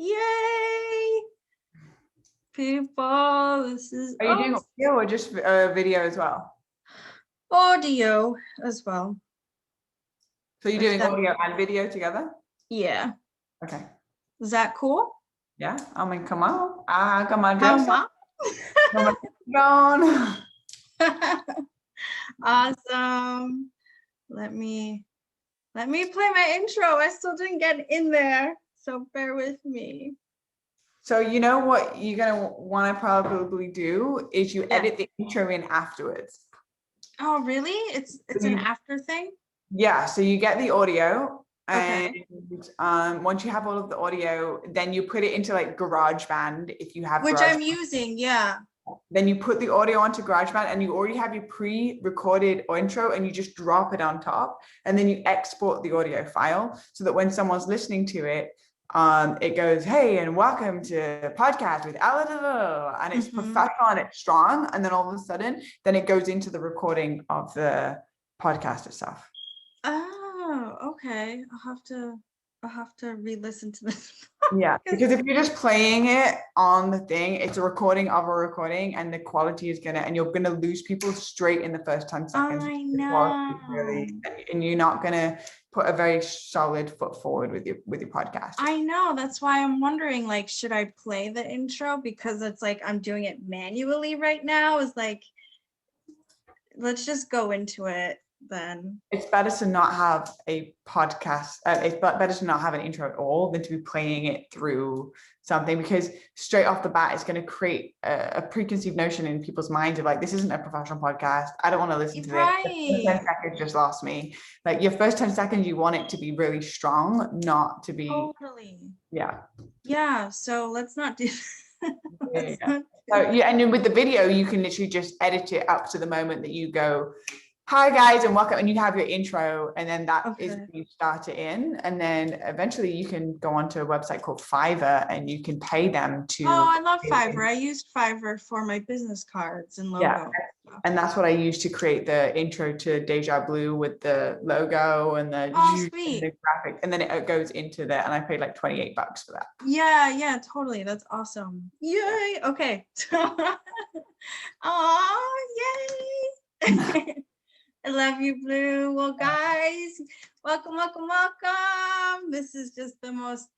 Yay! People, this is Are you doing audio or just video as well? audio as well. So you're doing audio and video together? Yeah. Okay. Is that cool? Yeah. I mean, come on. I got my Come dress on. on. Awesome. Let me play my intro. I still didn't get in there, so bear with me. So you know what you're gonna want to probably do is you edit the intro in afterwards. Oh, really? It's an after thing? Yeah. So you get the audio, and Okay. once you have all of the audio, then you put it into like GarageBand if you have Which GarageBand. I'm using, yeah. Then you put the audio onto GarageBand and you already have your pre-recorded intro and you just drop it on top, and then you export the audio file so that when someone's listening to it, it goes, hey, and welcome to podcast with Ella, and it's professional and it's strong. And then all of a sudden, then it goes into the recording of the podcast itself. Oh, okay. I'll have to re-listen to this. Yeah, because if you're just playing it on the thing, it's a recording of a recording, and the quality is and you're gonna lose people straight in the first 10 seconds. I know. And you're not gonna put a very solid foot forward with your podcast. I know. That's why I'm wondering, like, should I play the intro? Because it's like I'm doing it manually right now. It's like, let's just go into it then. It's better to not have a podcast. It's better to not have an intro at all than to be playing it through something, because straight off the bat, it's going to create a preconceived notion in people's minds of like, this isn't a professional podcast. I don't want to listen to this. The 10 seconds just lost me. Like your first 10 seconds, you want it to be really strong, not to be. Totally. Yeah. Yeah. So let's not do. And then with the video, you can literally just edit it up to the moment that you go, hi guys and welcome, and you have your intro, and then that is when you start it in, and then eventually you can go onto a website called Fiverr and you can pay them to. Oh, I love Fiverr. I used Fiverr for my business cards and logo. Yeah, and that's what I use to create the intro to Deja Blue with the logo and the, sweet. the graphic, and then it goes into there, and I paid like $28 for that. Yeah, totally. That's awesome. Yay. Okay. Oh, yay. I love you, Blue. Well, guys, welcome. This is just the most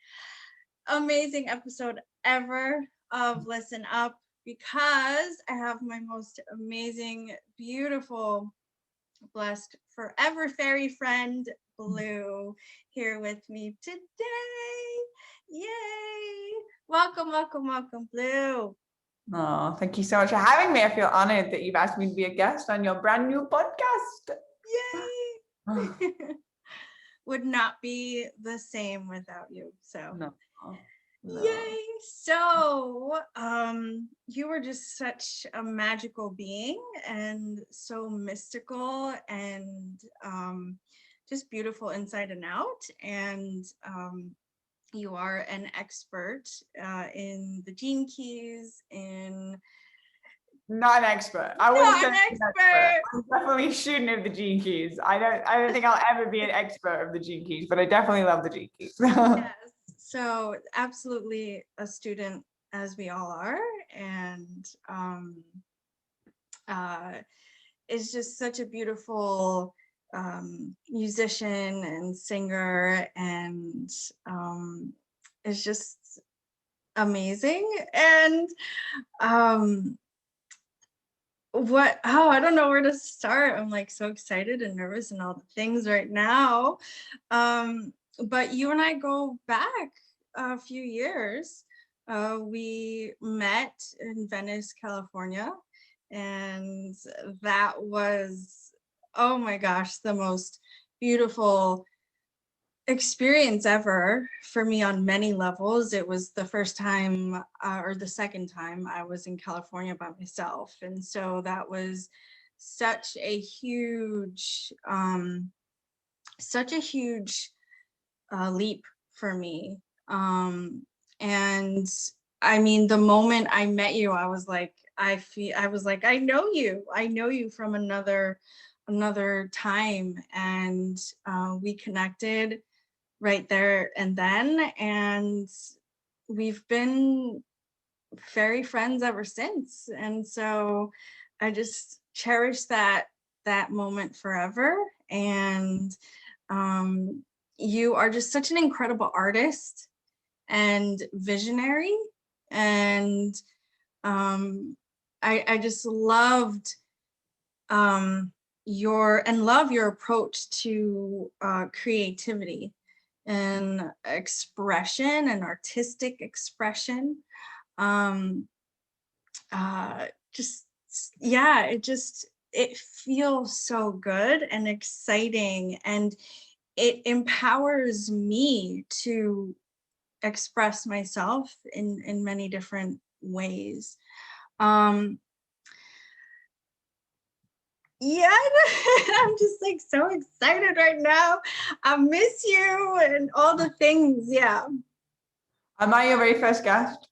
amazing episode ever of Listen Up, because I have my most amazing, beautiful, blessed, forever fairy friend, Blue, here with me today. Yay. Welcome, Blue. Oh, thank you so much for having me. I feel honored that you've asked me to be a guest on your brand new podcast. Yay. Would not be the same without you. So no. Yay. So you were just such a magical being, and so mystical, and just beautiful inside and out. And you are an expert in the gene keys, in not an expert. I wouldn't say an expert. I'm definitely a student of the gene keys. I don't think I'll ever be an expert of the gene keys, but I definitely love the gene keys. Yes. So absolutely a student, as we all are, and is just such a beautiful musician and singer, and is just amazing. And I don't know where to start. I'm like so excited and nervous and all the things right now. But you and I go back a few years. We met in Venice, California, and that was, oh my gosh, the most beautiful experience ever for me on many levels. It was the first time or the second time I was in California by myself, and so that was such a huge leap for me. And I mean, the moment I met you, I was like, I know you from another time, and we connected right there and then, and we've been very friends ever since. And so I just cherish that moment forever. And you are just such an incredible artist and visionary. And I just loved love your approach to creativity and expression and artistic expression. Um, just yeah, it feels so good and exciting, and it empowers me to express myself in many different ways. Um, yeah, I'm just like so excited right now. I miss you and all the things. Yeah. Am I your very first guest?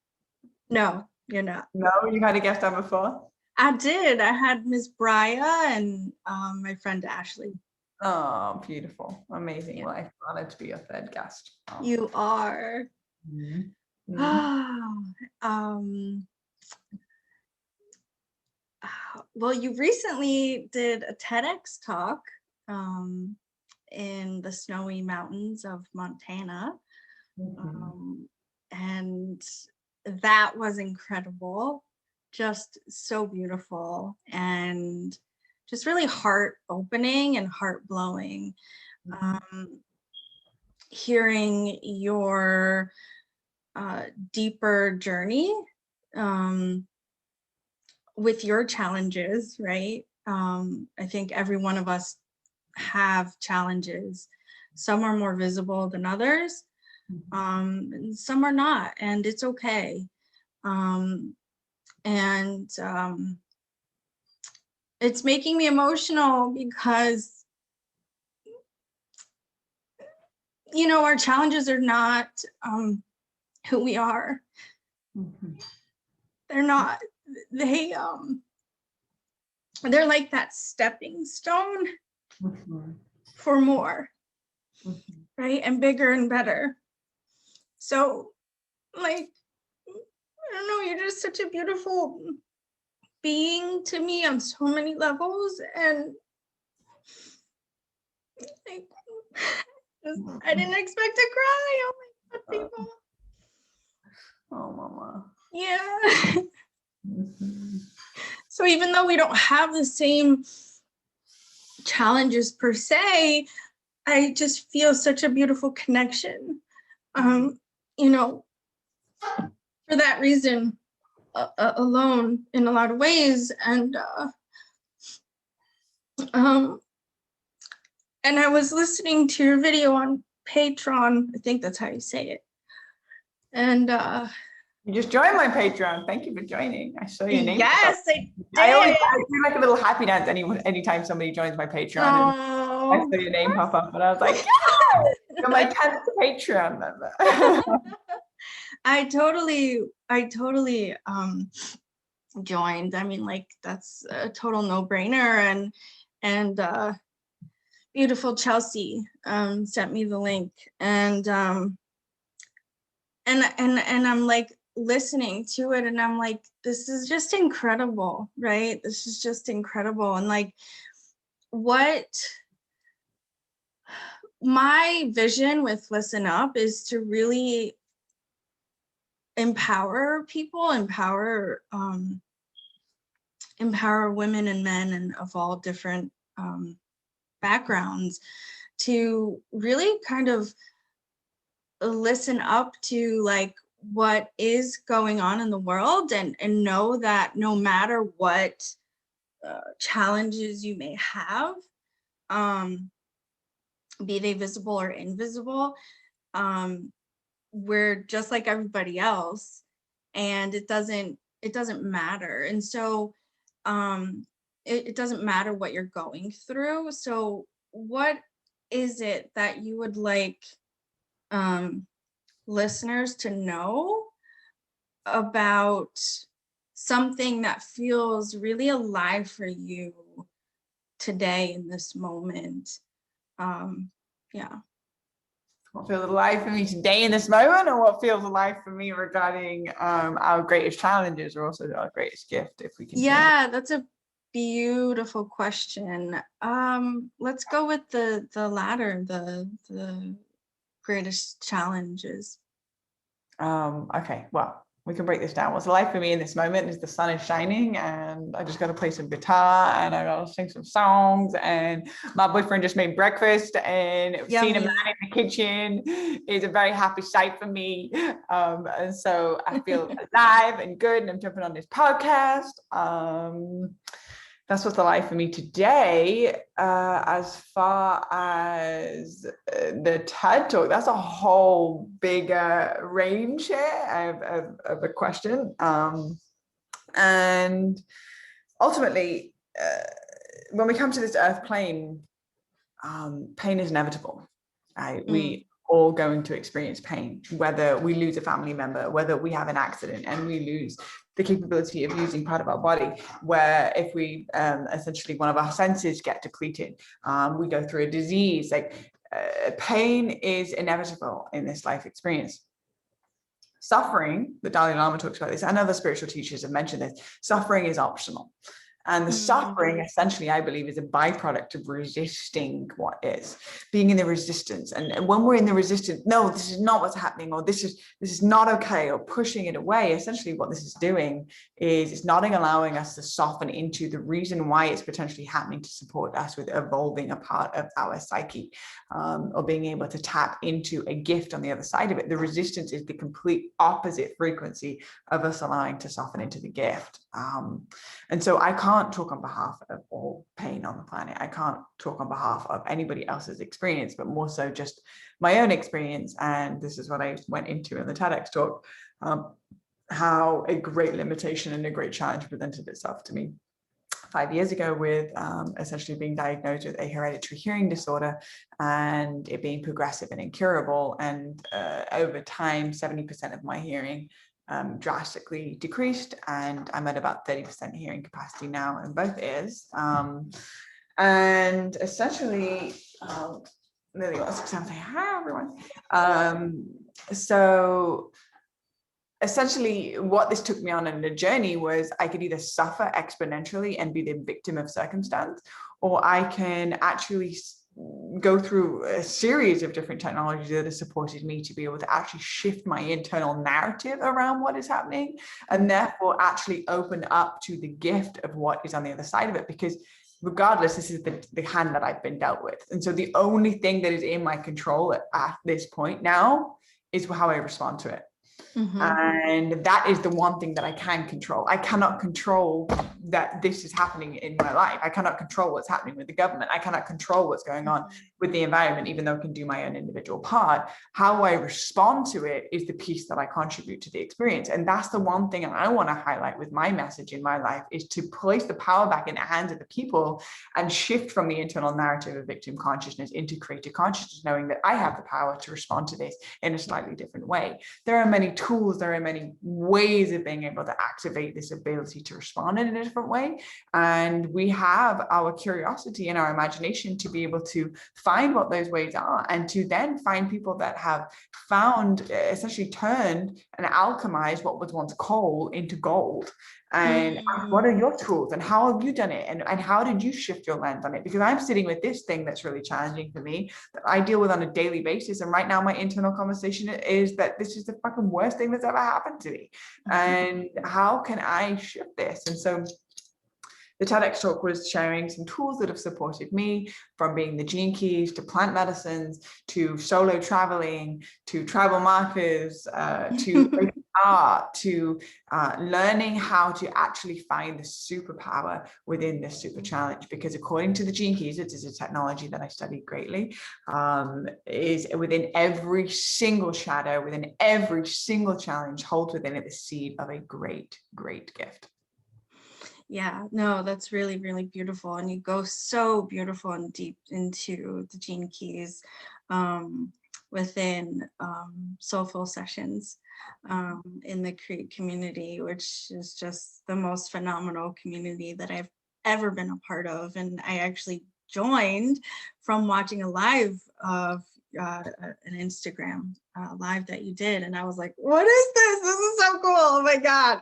No, you're not. No, you had a guest on before? I did. I had Miss Bria and my friend Ashley. Oh, beautiful. Amazing. Yeah. Well, I'm honored to be your third guest. You are. Mhm. um, well, you recently did a TEDx talk in the snowy mountains of Montana. Mhm. And that was incredible, just so beautiful and just really heart opening and heart blowing. Hearing your deeper journey with your challenges, right? I think every one of us have challenges. Some are more visible than others, and some are not, and it's okay. And it's making me emotional because, you know, our challenges are not who we are. They're not. They they're like that stepping stone for more, right? And bigger and better. So, like, I don't know, you're just such a beautiful being to me on so many levels. And like, I didn't expect to cry. Oh my God, people. Oh, mama. Yeah. So even though we don't have the same challenges per se, I just feel such a beautiful connection. You know, for that reason alone, in a lot of ways. And I was listening to your video on Patreon. I think that's how you say it. And you just joined my Patreon. Thank you for joining. I saw your name. Yes, I did. I do like a little happy dance anytime somebody joins my Patreon. And I saw your name pop up, and I was like, yeah, you're my 10th Patreon member. I totally joined. I mean, like, that's a total no-brainer. And beautiful Chelsea sent me the link, and I'm like listening to it, and I'm like, this is just incredible, right? This is just incredible. And like, what my vision with Listen Up is to really empower people, empower women and men, and of all different backgrounds, to really kind of listen up to like what is going on in the world, and know that no matter what challenges you may have, be they visible or invisible, we're just like everybody else, and it doesn't matter. And so it doesn't matter what you're going through. So what is it that you would like listeners to know about something that feels really alive for you today in this moment? Yeah. what feels alive for me today in this moment, or what feels alive for me regarding our greatest challenges, or also our greatest gift, if we can share. Yeah, that's a beautiful question. Let's go with the latter, the greatest challenges. Okay, well, we can break this down. What's life for me in this moment is the sun is shining, and I just got to play some guitar, and I got to sing some songs, and my boyfriend just made breakfast, and seeing a man in the kitchen is a very happy sight for me. And so I feel alive and good, and I'm jumping on this podcast. That's what's alive for me today. As far as the TED Talk, that's a whole bigger range here of a question. And ultimately, when we come to this earth plane, pain is inevitable. We all going to experience pain, whether we lose a family member, whether we have an accident and we lose the capability of using part of our body, where if we essentially one of our senses get depleted, we go through a disease. Like pain is inevitable in this life experience. Suffering, the Dalai Lama talks about this, and other spiritual teachers have mentioned this, suffering is optional. And the suffering, essentially, I believe, is a byproduct of resisting what is, being in the resistance. And when we're in the resistance, no, this is not what's happening, or this is not okay, or pushing it away. Essentially, what this is doing is it's not allowing us to soften into the reason why it's potentially happening, to support us with evolving a part of our psyche, or being able to tap into a gift on the other side of it. The resistance is the complete opposite frequency of us allowing to soften into the gift. And so I can't talk on behalf of all pain on the planet. I can't talk on behalf of anybody else's experience, but more so just my own experience. And this is what I went into in the TEDx talk, how a great limitation and a great challenge presented itself to me 5 years ago with essentially being diagnosed with a hereditary hearing disorder and it being progressive and incurable. And over time, 70% of my hearing drastically decreased, and I'm at about 30% hearing capacity now in both ears. And essentially, Lily wants to say hi, everyone. So essentially, what this took me on in the journey was I could either suffer exponentially and be the victim of circumstance, or I can actually go through a series of different technologies that have supported me to be able to actually shift my internal narrative around what is happening, and therefore actually open up to the gift of what is on the other side of it. Because regardless, this is the hand that I've been dealt with. And so the only thing that is in my control at this point now is how I respond to it. And that is the one thing that I can control. I cannot control that this is happening in my life. I cannot control what's happening with the government. I cannot control what's going on with the environment, even though I can do my own individual part. How I respond to it is the piece that I contribute to the experience. And that's the one thing I want to highlight with my message in my life, is to place the power back in the hands of the people and shift from the internal narrative of victim consciousness into creative consciousness, knowing that I have the power to respond to this in a slightly different way. There are many tools, there are many ways of being able to activate this ability to respond in a different way. And we have our curiosity and our imagination to be able to find what those ways are, and to then find people that have found, essentially turned and alchemized what was once coal into gold. And what are your tools, and how have you done it, and how did you shift your lens on it? Because I'm sitting with this thing that's really challenging for me, that I deal with on a daily basis, and right now my internal conversation is that this is the fucking worst thing that's ever happened to me, and how can I shift this? And so the TEDx talk was sharing some tools that have supported me, from being the gene keys to plant medicines, to solo traveling, to tribal markers, to art, to learning how to actually find the superpower within this super challenge. Because according to the gene keys, it is a technology that I studied greatly, is within every single shadow, within every single challenge, holds within it the seed of a great, great gift. Yeah, no, that's really, really beautiful. And you go so beautiful and deep into the gene keys within Soulful Sessions in the Create community, which is just the most phenomenal community that I've ever been a part of. And I actually joined from watching a live of an Instagram live that you did, and I was like, what is this? This is so cool. Oh my God.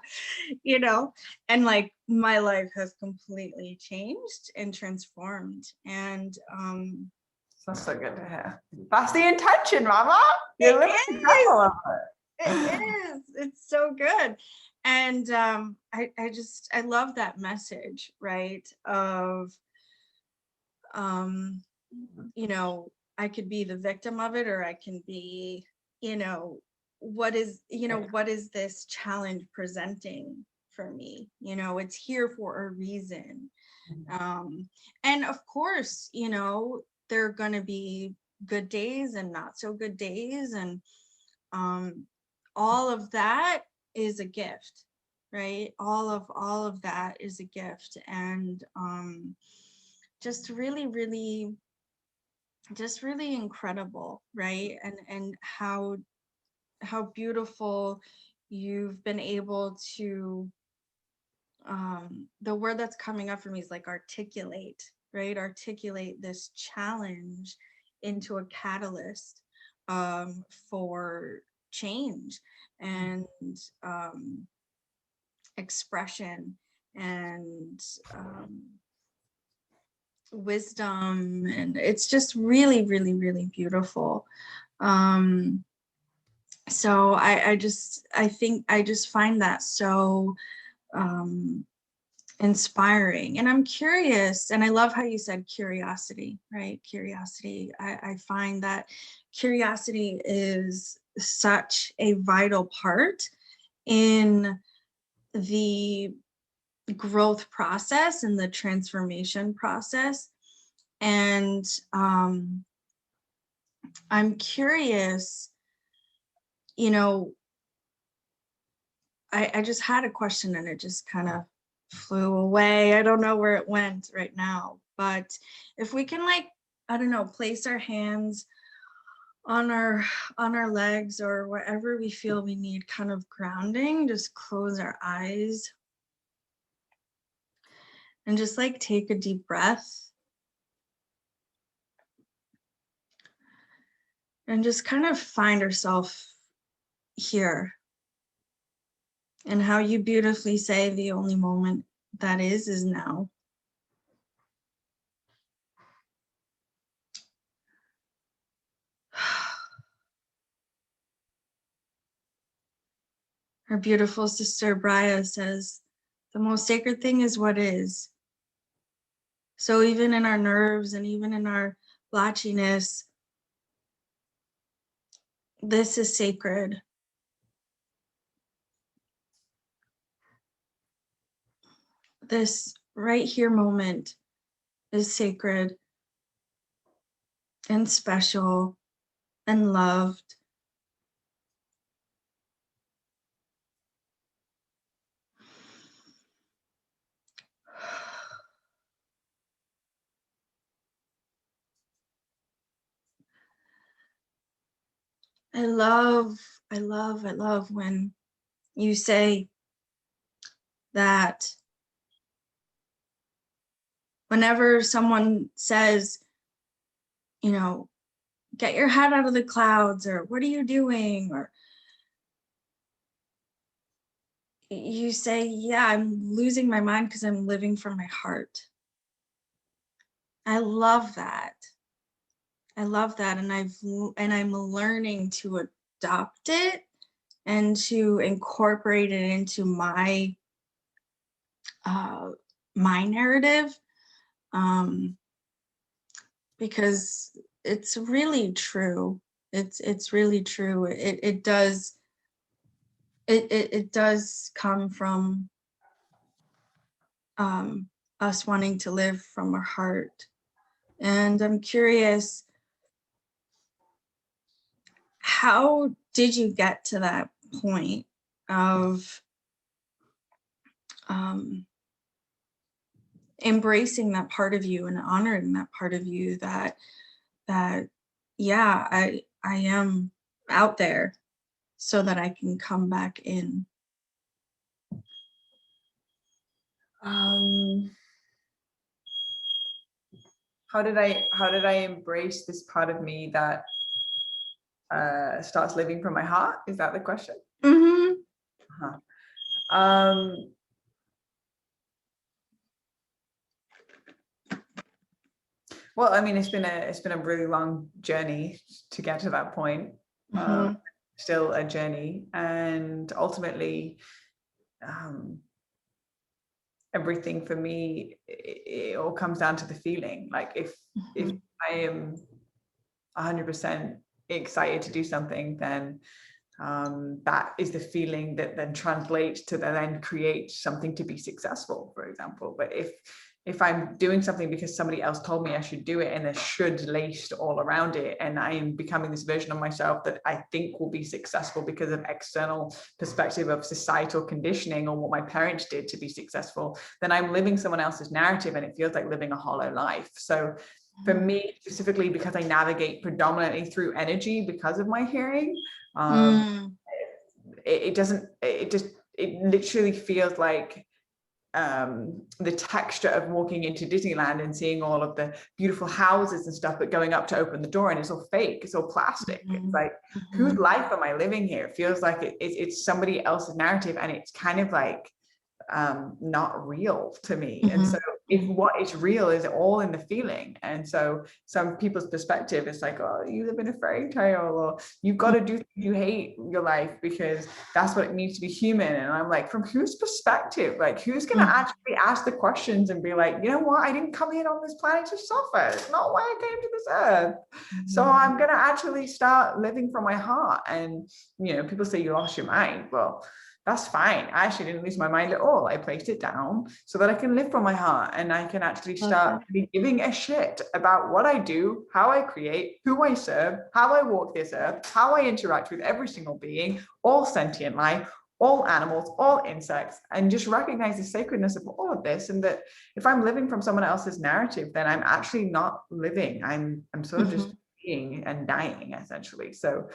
You know, and like my life has completely changed and transformed. And That's so good to hear. That's the intention, Mama. it You're living is. example of It is. It's so good. And I love that message, right? Of you know, I could be the victim of it, or I can be, you know, what is this challenge presenting for me? You know, it's here for a reason. And of course, you know, there are going to be good days and not so good days. And all of that is a gift, right? All of that is a gift. And just really, really, just really incredible, right? And how beautiful you've been able to the word that's coming up for me is like articulate, right? Articulate this challenge into a catalyst for change and expression and wisdom. And it's just really, really, really beautiful. So I think I just find that so inspiring. And I'm curious, and I love how you said curiosity, right? Curiosity. I find that curiosity is such a vital part in the growth process and the transformation process. And I'm curious, you know, I just had a question and it just kind of flew away. I don't know where it went right now, but if we can, like, I don't know, place our hands on our legs or wherever we feel we need kind of grounding, just close our eyes and just like take a deep breath and just kind of find ourselves here. And how you beautifully say the only moment that is now. Our beautiful sister Brya says, the most sacred thing is what is. So even in our nerves and even in our blotchiness, this is sacred. This right here moment is sacred and special and loved. I love when you say that whenever someone says, you know, get your head out of the clouds, or what are you doing? Or you say, yeah, I'm losing my mind because I'm living from my heart. I love that. I love that. And I'm learning to adopt it and to incorporate it into my my narrative, because it's really true. It's really true. It does come from us wanting to live from our heart. And I'm curious, how did you get to that point of embracing that part of you and honoring that part of you that yeah, I am out there so that I can come back in? How did I embrace this part of me that starts living from my heart? Is that the question? Mm-hmm. Uh-huh. Well, I mean, it's been a really long journey to get to that point. Mm-hmm. Still a journey, and ultimately, everything for me, it all comes down to the feeling. Like if I am 100% excited to do something, then that is the feeling that then translates to then create something to be successful, for example. But if I'm doing something because somebody else told me I should do it and there's should laced all around it, and I am becoming this version of myself that I think will be successful because of external perspective of societal conditioning or what my parents did to be successful, then I'm living someone else's narrative, and it feels like living a hollow life. So for me specifically, because I navigate predominantly through energy because of my hearing, it literally feels like the texture of walking into Disneyland and seeing all of the beautiful houses and stuff, but going up to open the door and it's all fake, it's all plastic. It's like, whose life am I living here? It feels like it's somebody else's narrative, and it's kind of like not real to me. And so if what is real is all in the feeling, and so some people's perspective is like, oh, you live in a fairy tale, or you've got to do things you hate your life because that's what it means to be human. And I'm like, from whose perspective? Like, who's going to actually ask the questions and be like, you know what, I didn't come here on this planet to suffer, it's not why I came to this earth. So I'm going to actually start living from my heart. And people say you lost your mind. Well, that's fine. I actually didn't lose my mind at all. I placed it down so that I can live from my heart, and I can actually start giving a shit about what I do, how I create, who I serve, how I walk this earth, how I interact with every single being, all sentient life, all animals, all insects, and just recognize the sacredness of all of this. And that if I'm living from someone else's narrative, then I'm actually not living. I'm sort of just being and dying, essentially. So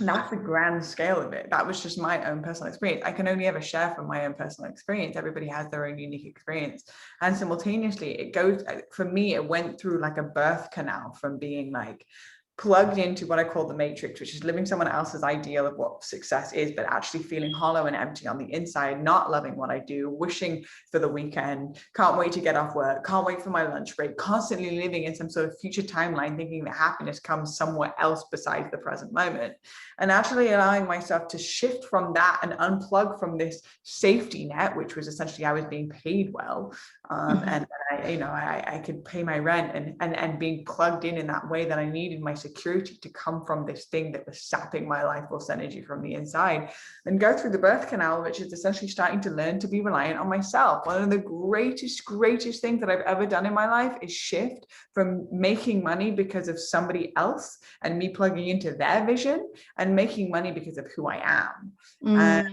that's the grand scale of it. That was just my own personal experience. I can only ever share from my own personal experience. Everybody has their own unique experience. And simultaneously, it goes, for me, it went through like a birth canal from being like plugged into what I call the matrix, which is living someone else's ideal of what success is, but actually feeling hollow and empty on the inside, not loving what I do, wishing for the weekend, can't wait to get off work, can't wait for my lunch break, constantly living in some sort of future timeline, thinking that happiness comes somewhere else besides the present moment. And actually allowing myself to shift from that and unplug from this safety net, which was essentially I was being paid well, and I could pay my rent, and being plugged in that way that I needed my security to come from this thing that was sapping my life force energy from the inside, and go through the birth canal, which is essentially starting to learn to be reliant on myself. One of the greatest things that I've ever done in my life is shift from making money because of somebody else and me plugging into their vision, and making money because of who I am. And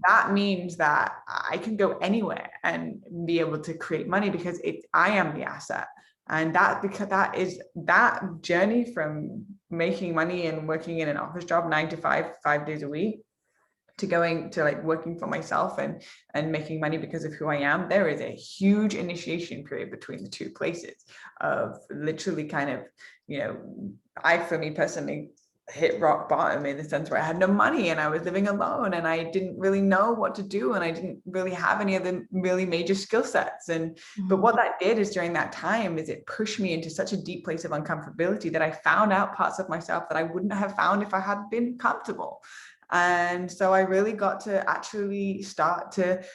that means that I can go anywhere and be able to create money because I am the asset. And that journey from making money and working in an office job 9 to 5 days a week, to going to like working for myself and making money because of who I am, there is a huge initiation period between the two places of literally kind of, for me personally, hit rock bottom in the sense where I had no money and I was living alone and I didn't really know what to do, and I didn't really have any of the really major skill sets. But what that did is during that time is it pushed me into such a deep place of uncomfortability that I found out parts of myself that I wouldn't have found if I had been comfortable. And so I really got to actually start to,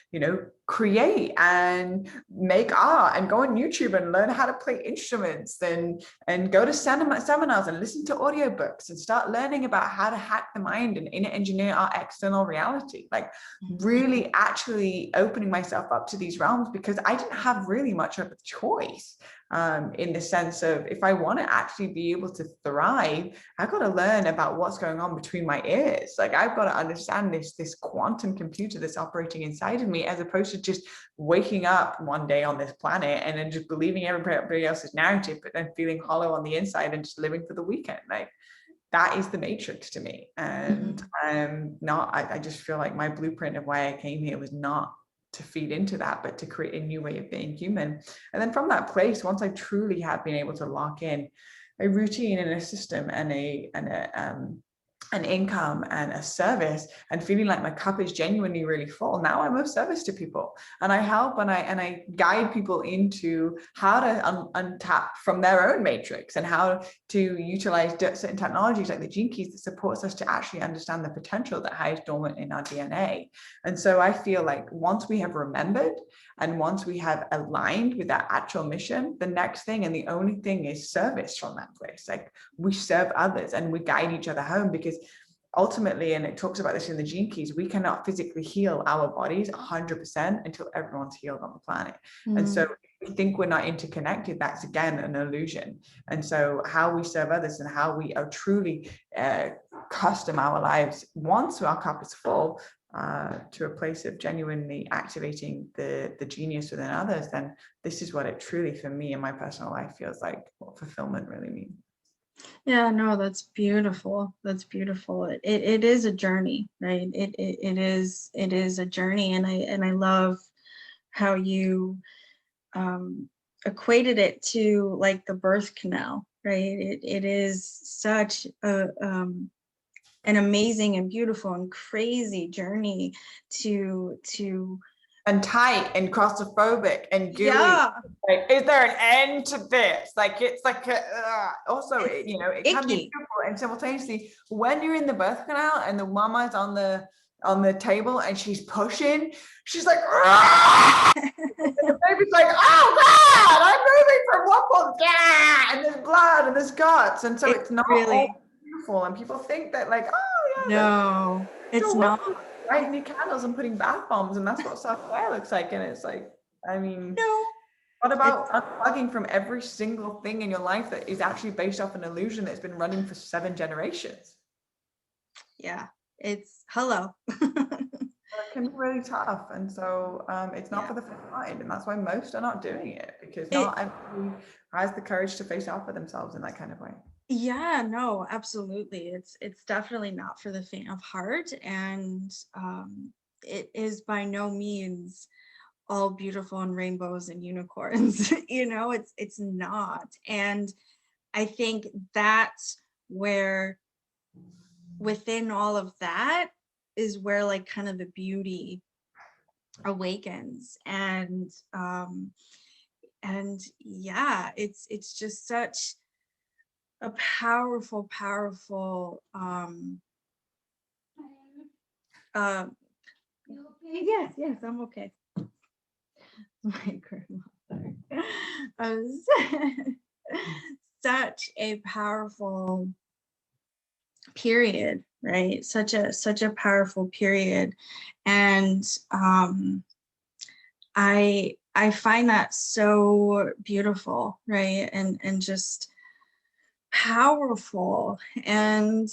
create and make art and go on YouTube and learn how to play instruments and go to seminars and listen to audiobooks and start learning about how to hack the mind and inner engineer our external reality. Like really actually opening myself up to these realms, because I didn't have really much of a choice. In the sense of, if I want to actually be able to thrive, I've got to learn about what's going on between my ears. Like I've got to understand this quantum computer that's operating inside of me, as opposed to just waking up one day on this planet and then just believing everybody else's narrative, but then feeling hollow on the inside and just living for the weekend. Like that is the matrix to me. And I just feel like my blueprint of why I came here was not to feed into that, but to create a new way of being human. And then from that place, once I truly have been able to lock in a routine and a system and an income and a service, and feeling like my cup is genuinely really full, now I'm of service to people, and I help and I guide people into how to untap from their own matrix, and how to utilize certain technologies like the gene keys that supports us to actually understand the potential that hides dormant in our DNA. And so I feel like once we have remembered and once we have aligned with that actual mission, the next thing and the only thing is service from that place. Like, we serve others and we guide each other home, because ultimately, and it talks about this in the gene keys, we cannot physically heal our bodies 100% until everyone's healed on the planet. And so if we think we're not interconnected, that's again an illusion. And so how we serve others and how we are truly custom our lives once our cup is full, to a place of genuinely activating the genius within others, then this is what it truly, for me in my personal life, feels like what fulfillment really means. Yeah, no, that's beautiful. That's beautiful. It is a journey, right? It is a journey, and I love how you equated it to like the birth canal, right? It is such an amazing and beautiful and crazy journey to And tight and claustrophobic and gooey. yeah, Like, is there an end to this? Like, it's like also, it can be icky. beautiful, and simultaneously, when you're in the birth canal and the mama's on the table and she's pushing, she's like, and the baby's like, oh God, I'm moving from one point, yeah, and there's blood and there's guts, and so it's not Really, all beautiful, and people think that like, oh yeah, no, it's not. lighting new candles and putting bath bombs, and that's what self-care looks like. And it's like, I mean, No, what it's about unplugging from every single thing in your life that is actually based off an illusion that's been running for 7 generations? yeah, it's hello. It can be really tough, and so it's not Yeah. for the faint of mind, and that's why most are not doing it, because It not everybody has the courage to face off with themselves in that kind of way. Yeah, no, absolutely. It's definitely not for the faint of heart, and it is by no means all beautiful and rainbows and unicorns. It's not. And I think that's where, within all of that, is where like kind of the beauty awakens. And yeah, it's just such a powerful uh yes, I'm okay. My grandmother. Such a powerful period, right? Such a powerful period. And I find that so beautiful, right? And just powerful. And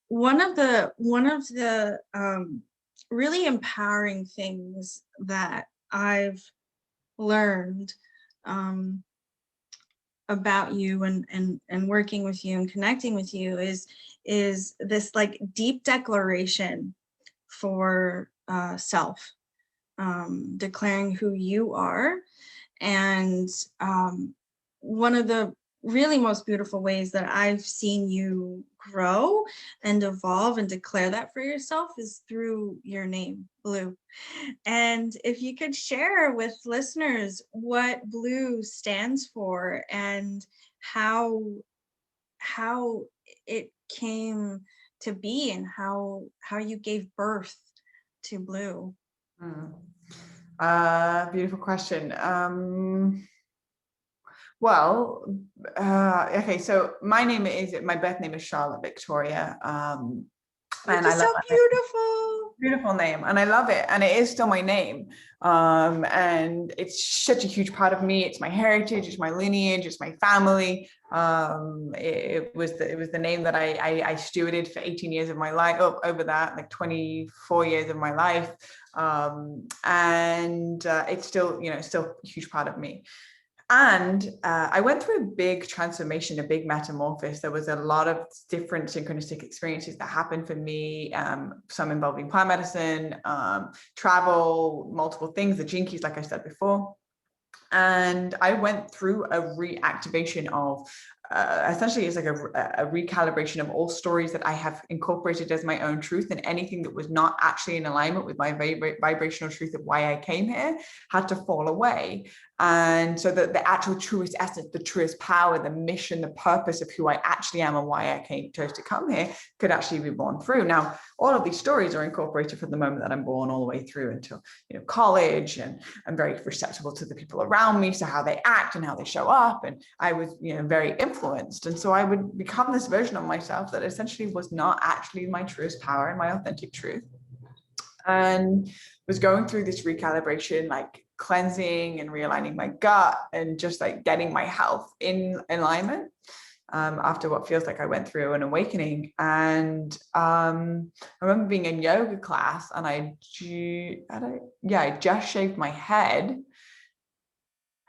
one of the really empowering things that I've learned um, about you and working with you and connecting with you is this like deep declaration for self, declaring who you are. And one of the really most beautiful ways that I've seen you grow and evolve and declare that for yourself is through your name, Blue. And if you could share with listeners what Blue stands for and how it came to be, and how you gave birth to Blue. Beautiful question. Well, okay, so my birth name is Charlotte Victoria, Which and I is love so it. beautiful. Beautiful name, and I love it, and it is still my name, and it's such a huge part of me. It's my heritage, it's my lineage, it's my family. It was the name that I stewarded for 18 years of my life, over that, like 24 years of my life, and it's still still a huge part of me. And I went through a big transformation, a big metamorphosis. There was a lot of different synchronistic experiences that happened for me, some involving plant medicine, travel, multiple things, the gene keys, like I said before. And I went through a reactivation of essentially it's like a recalibration of all stories that I have incorporated as my own truth, and anything that was not actually in alignment with my vibrational truth of why I came here had to fall away. And so that the actual truest essence, the truest power, the mission, the purpose of who I actually am and why I chose to come here could actually be born through. Now, all of these stories are incorporated from the moment that I'm born all the way through until, college, and I'm very receptive to the people around me, so how they act and how they show up. And I was, very influenced. And so I would become this version of myself that essentially was not actually my truest power and my authentic truth. And was going through this recalibration, like cleansing and realigning my gut and just like getting my health in alignment, after what feels like I went through an awakening. And I remember being in yoga class, and I just shaved my head.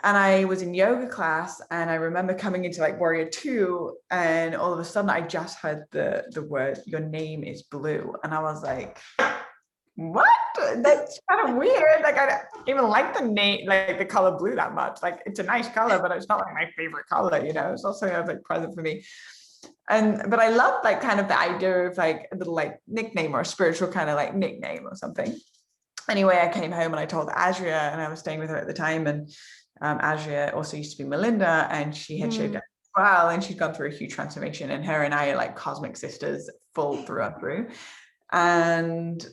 And I was in yoga class, and I remember coming into like Warrior 2, and all of a sudden I just heard the word, "Your name is blue." And I was like, what? That's kind of weird. Like, I don't even like the name, like the color blue that much. Like, it's a nice color, but it's not like my favorite color, It's also like present for me. But I love like kind of the idea of like a little like nickname or a spiritual kind of like nickname or something. Anyway, I came home and I told Adria, and I was staying with her at the time. And Adria also used to be Melinda, and she had shaved as well, and she'd gone through a huge transformation, and her and I are like cosmic sisters, full through and through. And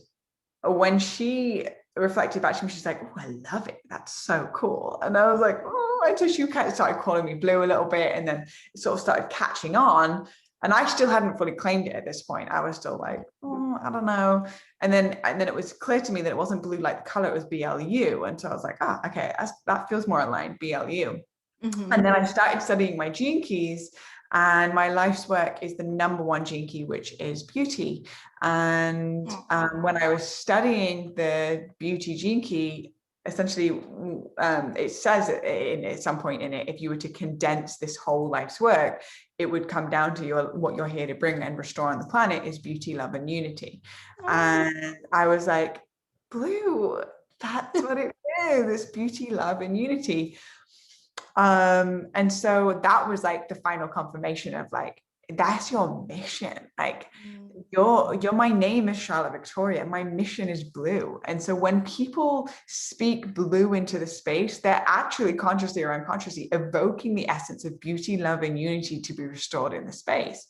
when she reflected back to me, she's like, "Oh, I love it. That's so cool." And I was like, "Oh," until she kind of started calling me blue a little bit, and then it sort of started catching on. And I still hadn't fully claimed it at this point. I was still like, "Oh, I don't know." And then it was clear to me that it wasn't blue like the color, it was BLU. And so I was like, okay, that feels more aligned, BLU. Mm-hmm. And then I started studying my gene keys, and my life's work is the number one gene key, which is beauty. And when I was studying the beauty gene key, essentially, it says at some point in it, if you were to condense this whole life's work, it would come down to what you're here to bring and restore on the planet is beauty, love, and unity. And I was like, blue, that's what it is, this beauty, love, and unity. And so that was like the final confirmation of like, that's your mission. Like my name is Charlotte Victoria. My mission is blue. And so when people speak blue into the space, they're actually consciously or unconsciously evoking the essence of beauty, love, and unity to be restored in the space.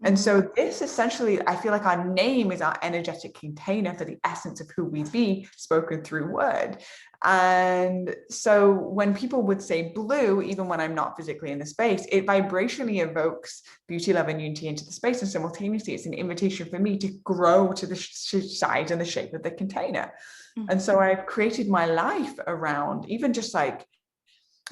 And so this essentially, I feel like our name is our energetic container for the essence of who we be, spoken through word. And so when people would say blue, even when I'm not physically in the space, it vibrationally evokes beauty, love, and unity into the space. And simultaneously, it's an invitation for me to grow to the size and the shape of the container. And so I've created my life around even just like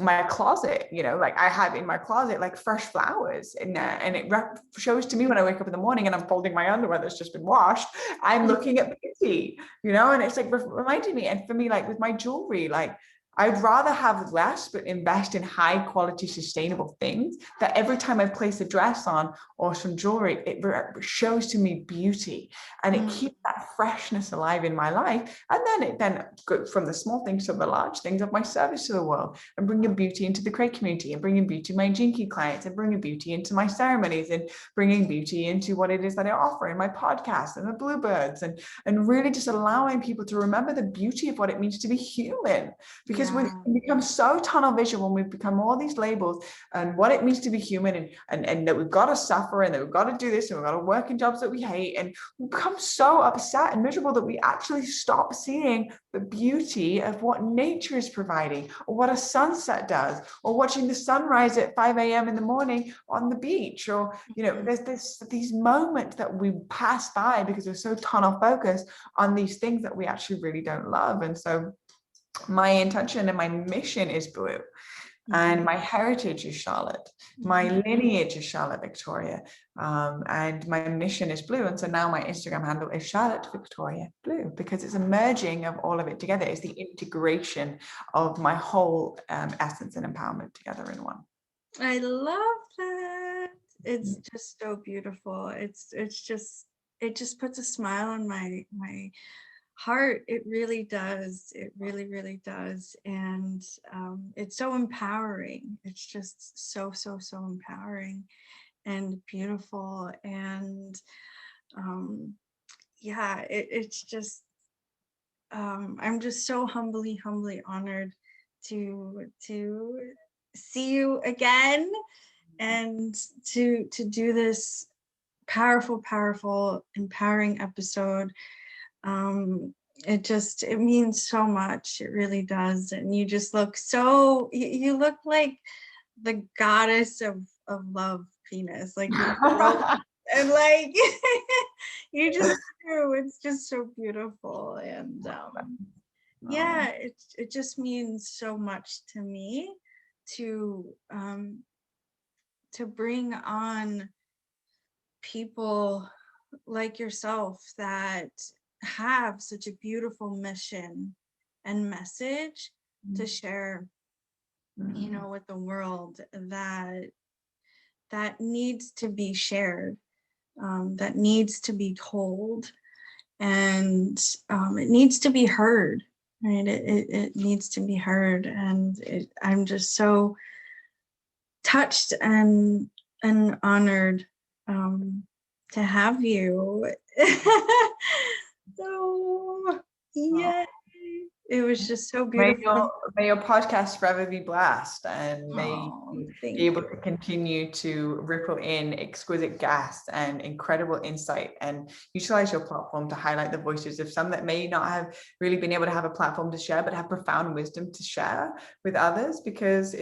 my closet, like I have in my closet like fresh flowers in there, and it shows to me when I wake up in the morning and I'm folding my underwear that's just been washed, I'm looking at beauty, and it's like reminding me. And for me, like with my jewelry, like I'd rather have less but invest in high quality sustainable things that every time I place a dress on or some jewelry, it shows to me beauty, and it keeps that freshness alive in my life. And then it goes from the small things to the large things of my service to the world, and bringing beauty into the Crate community, and bringing beauty to my Gene Key clients, and bringing beauty into my ceremonies, and bringing beauty into what it is that I offer in my podcast and the Bluebirds, and really just allowing people to remember the beauty of what it means to be human. Because we've become so tunnel vision when we've become all these labels and what it means to be human, and that we've got to suffer, and that we've got to do this, and we've got to work in jobs that we hate, and we become so upset and miserable that we actually stop seeing the beauty of what nature is providing, or what a sunset does, or watching the sunrise at 5 a.m. in the morning on the beach, or there's these moments that we pass by because we're so tunnel focused on these things that we actually really don't love. And so my intention and my mission is blue. And my heritage is Charlotte. My lineage is Charlotte Victoria. And my mission is blue. And so now my Instagram handle is Charlotte Victoria Blue, because it's a merging of all of it together. It's the integration of my whole essence and empowerment together in one. I love that. It's just so beautiful. It just puts a smile on my heart. It really does. It really, really does. And it's so empowering. It's just so, so, so empowering and beautiful. And yeah, it's just, I'm just so humbly, humbly honored to see you again and to do this powerful, powerful, empowering episode. um it means so much. It really does. And you just look so, you look like the goddess of love, Venus, like you grow and like you just do. It's just so beautiful. And yeah, it just means so much to me to bring on people like yourself that have such a beautiful mission and message to share, you know, with the world, that needs to be shared, that needs to be told, and it needs to be heard, right? It needs to be heard. And I'm just so touched and honored to have you. So yeah, it was just so beautiful. May your podcast forever be blessed, and may Oh, you thank be able you. to continue to ripple in exquisite guests and incredible insight, and utilize your platform to highlight the voices of some that may not have really been able to have a platform to share, but have profound wisdom to share with others, because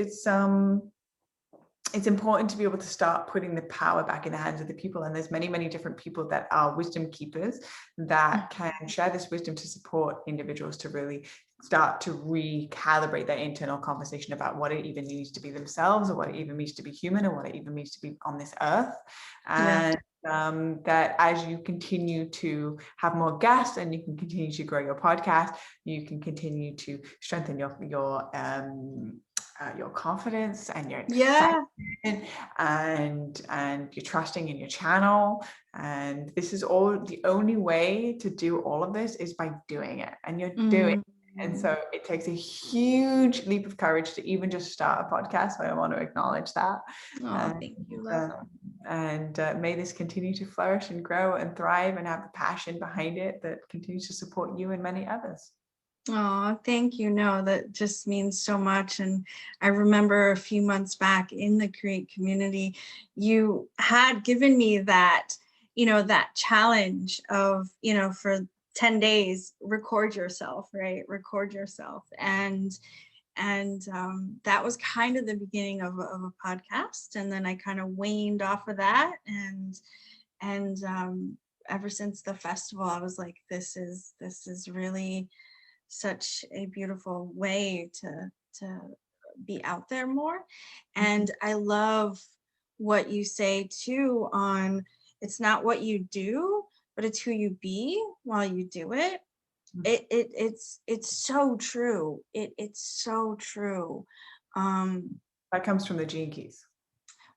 it's important to be able to start putting the power back in the hands of the people. And there's many, many different people that are wisdom keepers that can share this wisdom to support individuals to really start to recalibrate their internal conversation about what it even means to be themselves, or what it even means to be human, or what it even means to be on this earth. And that as you continue to have more guests and you can continue to grow your podcast, you can continue to strengthen your confidence and your excitement, and you're trusting in your channel. And this is all, the only way to do all of this is by doing it, and you're doing it. And so it takes a huge leap of courage to even just start a podcast. So I want to acknowledge that. Thank you, love. And may this continue to flourish and grow and thrive, and have the passion behind it that continues to support you and many others. Oh, thank you. No, that just means so much. And I remember a few months back in the Create community, you had given me that, you know, that challenge of, you know, for 10 days, record yourself, right? Record yourself. And that was kind of the beginning of a podcast. And then I kind of waned off of that. And ever since the festival, I was like, this is really such a beautiful way to be out there more. And I love what you say too on, it's not what you do, but it's who you be while you do it. It's so true. It's so true. That comes from the Gene Keys.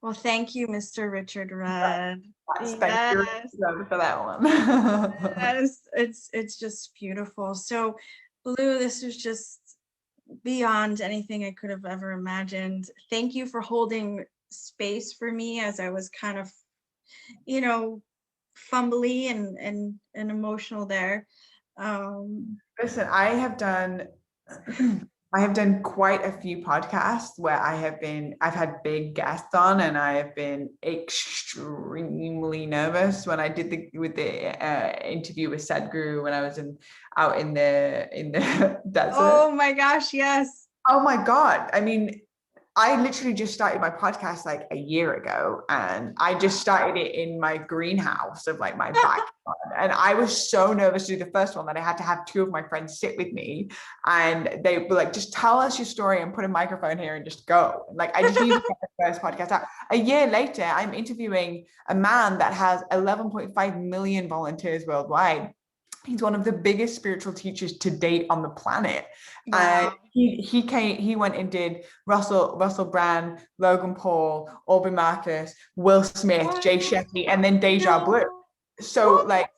Well, thank you, Mr. Richard Rudd. Thank you for that one. Yes, it's just beautiful. So, Blue, this was just beyond anything I could have ever imagined. Thank you for holding space for me as I was kind of, you know, fumbly and emotional there. Listen, I have done quite a few podcasts where I've had big guests on, and I have been extremely nervous when I did the interview with Sadhguru when I was out in the desert. Oh my gosh, yes. Oh my God. I mean, I literally just started my podcast like a year ago, and I just started it in my greenhouse of like my backyard. And I was so nervous to do the first one that I had to have two of my friends sit with me, and they were like, just tell us your story and put a microphone here and just go. Like, I just needed to get the first podcast out. A year later, I'm interviewing a man that has 11.5 million volunteers worldwide. He's one of the biggest spiritual teachers to date on the planet. Wow. He went and did Russell Brand, Logan Paul, Aubrey Marcus, Will Smith, Jay Shetty, and then Deja Blue. So like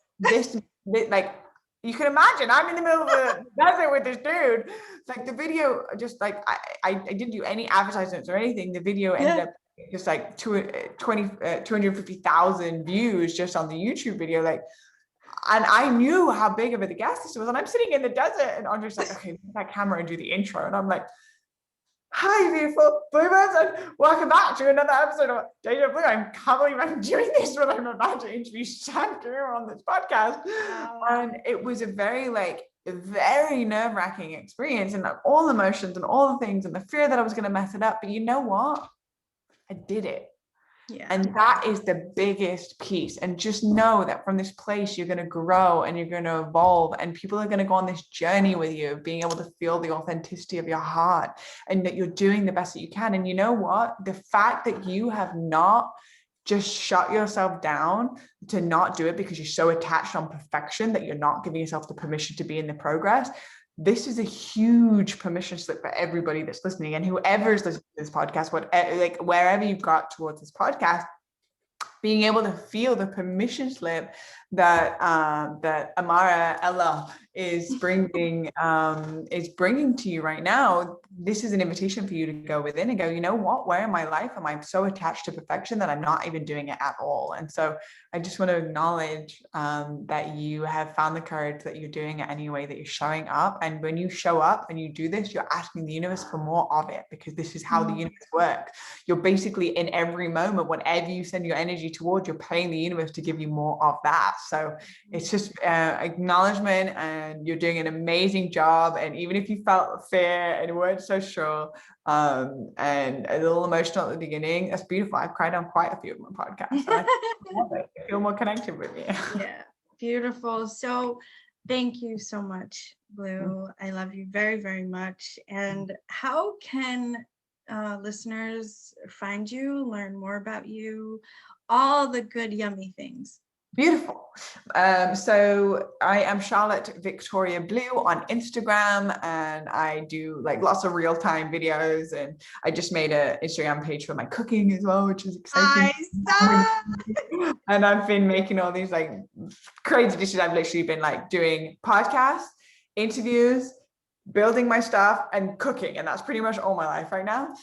you can imagine I'm in the middle of the desert with this dude. Like the video, just like I didn't do any advertisements or anything. The video ended up just like 250,000 views just on the YouTube video. Like, and I knew how big of a guest this was. And I'm sitting in the desert and Andre's like, okay, put that camera and do the intro. And I'm like, hi, beautiful bloomers, and welcome back to another episode of Deja Blue. I can't believe I'm doing this when I'm about to interview Sandra on this podcast. And it was a very nerve-wracking experience, and like all emotions and all the things and the fear that I was going to mess it up. But you know what? I did it. Yeah. And that is the biggest piece. And just know that from this place, you're going to grow and you're going to evolve, and people are going to go on this journey with you, being able to feel the authenticity of your heart, and that you're doing the best that you can. And you know what? The fact that you have not just shut yourself down to not do it because you're so attached on perfection that you're not giving yourself the permission to be in the progress. This is a huge permission slip for everybody that's listening, and whoever is listening to this podcast, wherever you've got towards this podcast, being able to feel the permission slip that that Amara Ella is bringing to you right now. This is an invitation for you to go within and go, you know what, where in my life am I so attached to perfection that I'm not even doing it at all? And so I just want to acknowledge that you have found the courage, that you're doing it anyway, that you're showing up. And when you show up and you do this, you're asking the universe for more of it, because this is how the universe works. You're basically in every moment, whatever you send your energy towards, you're paying the universe to give you more of that. So it's just acknowledgement, and you're doing an amazing job. And even if you felt fear and weren't so sure and a little emotional at the beginning, that's beautiful. I've cried on quite a few of my podcasts. So I feel more connected with you. Yeah, beautiful. So thank you so much, Blue. I love you very, very much. And how can listeners find you, learn more about you, all the good, yummy things? Beautiful. So I am Charlotte Victoria Blue on Instagram, and I do like lots of real-time videos, and I just made an Instagram page for my cooking as well, which is exciting. And I've been making all these like crazy dishes. I've literally been like doing podcasts, interviews, building my stuff, and cooking, and that's pretty much all my life right now.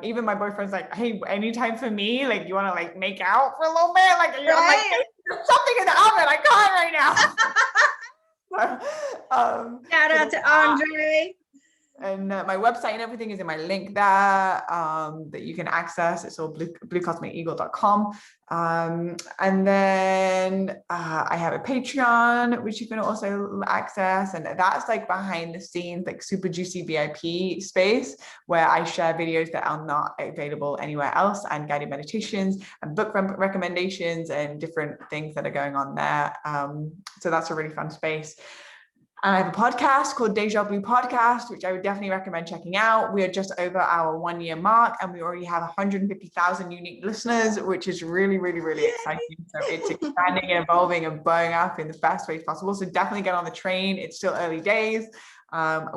Even my boyfriend's like, hey, anytime for me, like you want to like make out for a little bit, like I'm like, hey, there's something in the oven, I can't right now. Shout out to Andre. And my website and everything is in my link there that you can access. It's all bluecosmiceagle.com. And then I have a Patreon, which you can also access. And that's like behind the scenes, like super juicy VIP space where I share videos that are not available anywhere else, and guided meditations and book recommendations and different things that are going on there. So that's a really fun space. And I have a podcast called Deja Blue Podcast, which I would definitely recommend checking out. We are just over our 1 year mark, and we already have 150,000 unique listeners, which is really, really, really exciting. So it's expanding and evolving and blowing up in the best ways possible. So definitely get on the train. It's still early days.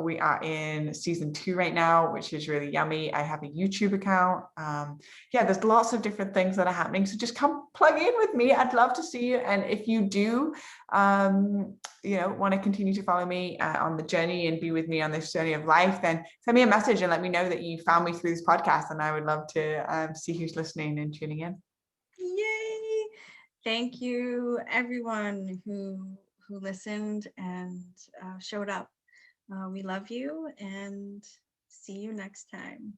We are in season 2 right now, which is really yummy. I have a YouTube account. There's lots of different things that are happening. So just come plug in with me. I'd love to see you. And if you do, want to continue to follow me on the journey and be with me on this journey of life, then send me a message and let me know that you found me through this podcast. And I would love to see who's listening and tuning in. Yay! Thank you, everyone who listened and showed up. We love you, and see you next time.